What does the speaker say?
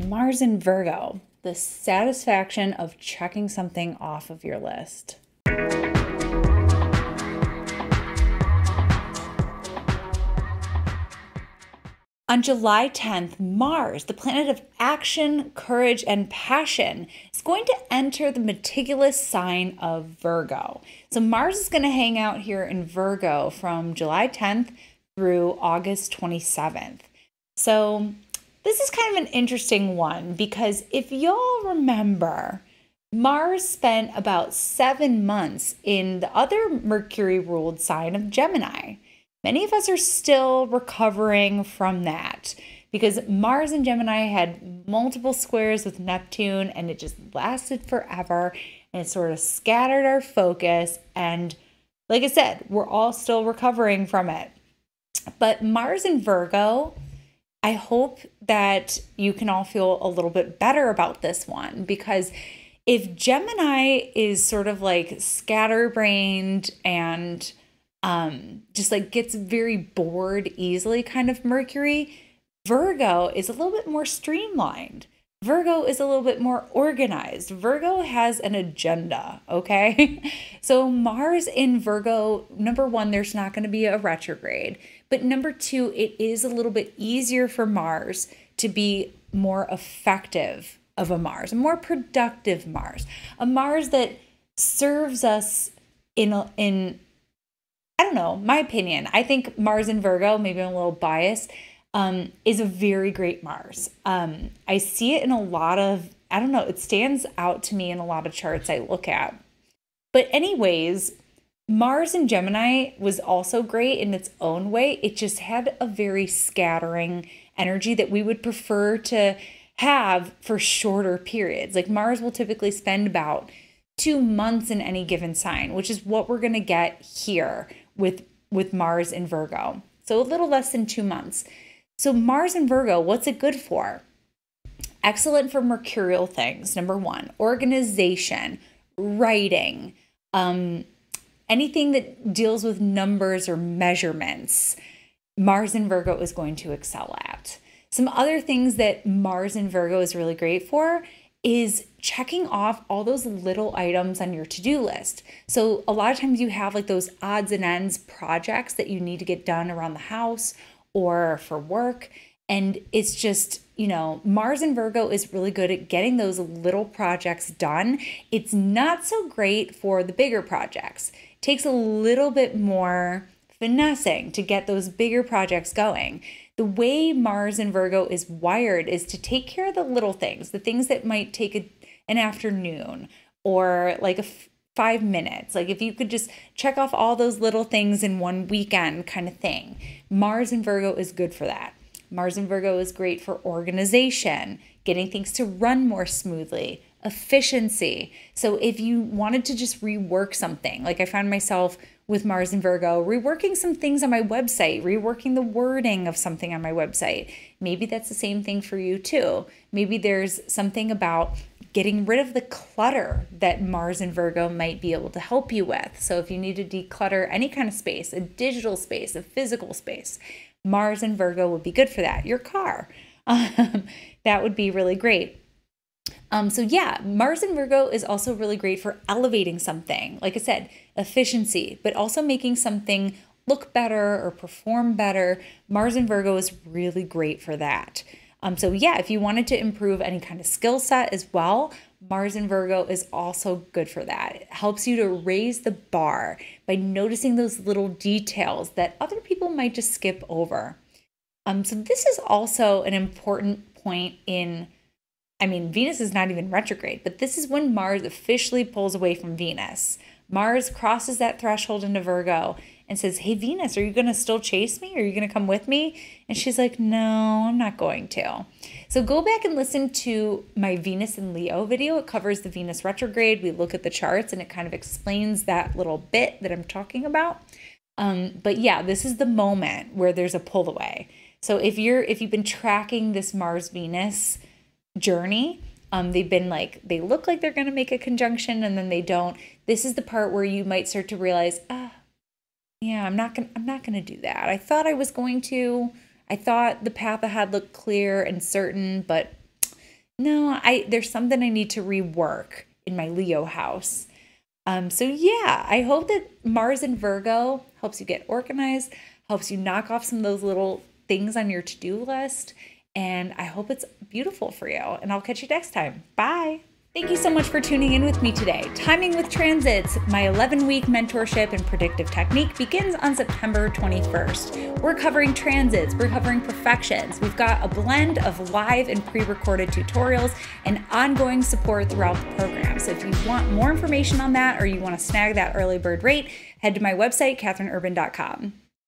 Mars in Virgo, the satisfaction of checking something off of your list. On July 10th, Mars, the planet of action, courage, and passion, is going to enter the meticulous sign of Virgo. So Mars is going to hang out here in Virgo from July 10th through August 27th. So this is kind of an interesting one because if y'all remember, Mars spent about 7 months in the other Mercury-ruled sign of Gemini. Many of us are still recovering from that because Mars and Gemini had multiple squares with Neptune and it just lasted forever and it sort of scattered our focus. And like I said, we're all still recovering from it. But Mars in Virgo, I hope that you can all feel a little bit better about this one because if Gemini is sort of like scatterbrained and just like gets very bored easily kind of Mercury, Virgo is a little bit more streamlined. Virgo is a little bit more organized. Virgo has an agenda, okay? So Mars in Virgo, number one, there's not going to be a retrograde. But number two, it is a little bit easier for Mars to be more effective of a Mars, a more productive Mars, a Mars that serves us in I don't know, my opinion. I think Mars in Virgo, maybe I'm a little biased, is a very great Mars. I see it in a lot of, I don't know, it stands out to me in a lot of charts I look at. But anyways, Mars in Gemini was also great in its own way. It just had a very scattering energy that we would prefer to have for shorter periods. Like Mars will typically spend about 2 months in any given sign, which is what we're going to get here with Mars in Virgo. So a little less than 2 months. So Mars in Virgo, what's it good for? Excellent for mercurial things. Number one, organization, writing, anything that deals with numbers or measurements. Mars in Virgo is going to excel at. Some other things that Mars in Virgo is really great for is checking off all those little items on your to-do list. So a lot of times you have like those odds and ends projects that you need to get done around the house or for work. And it's just, Mars in Virgo is really good at getting those little projects done. It's not so great for the bigger projects. It takes a little bit more finessing to get those bigger projects going. The way Mars in Virgo is wired is to take care of the little things, the things that might take an afternoon or like 5 minutes. Like if you could just check off all those little things in one weekend kind of thing. Mars in Virgo is good for that. Mars in Virgo is great for organization, getting things to run more smoothly, efficiency. So if you wanted to just rework something, like I found myself with Mars in Virgo, reworking some things on my website, reworking the wording of something on my website. Maybe that's the same thing for you too. Maybe there's something about getting rid of the clutter that Mars in Virgo might be able to help you with. So if you need to declutter any kind of space, a digital space, a physical space, Mars in Virgo would be good for that. Your car, that would be really great. So yeah, Mars in Virgo is also really great for elevating something. Like I said, efficiency, but also making something look better or perform better. Mars in Virgo is really great for that. So yeah, if you wanted to improve any kind of skill set as well, Mars in Virgo is also good for that. It helps you to raise the bar by noticing those little details that other people might just skip over. So this is also an important point Venus is not even retrograde, but this is when Mars officially pulls away from Venus. Mars crosses that threshold into Virgo and says, hey, Venus, are you going to still chase me? Are you going to come with me? And she's like, no, I'm not going to. So go back and listen to my Venus and Leo video. It covers the Venus retrograde. We look at the charts and it kind of explains that little bit that I'm talking about. But yeah, this is the moment where there's a pull away. So if you've been tracking this Mars-Venus journey, they look like they're going to make a conjunction and then they don't. This is the part where you might start to realize, yeah, I'm not going to do that. I thought I was going to. I thought the path ahead looked clear and certain, but No, there's something I need to rework in my Leo house. So yeah, I hope that Mars in Virgo helps you get organized, helps you knock off some of those little things on your to-do list. And I hope it's beautiful for you. And I'll catch you next time. Bye. Thank you so much for tuning in with me today. Timing with Transits, my 11-week mentorship in Predictive Technique begins on September 21st. We're covering transits, we're covering perfections. We've got a blend of live and pre-recorded tutorials and ongoing support throughout the program. So if you want more information on that or you want to snag that early bird rate, head to my website, katherineurban.com.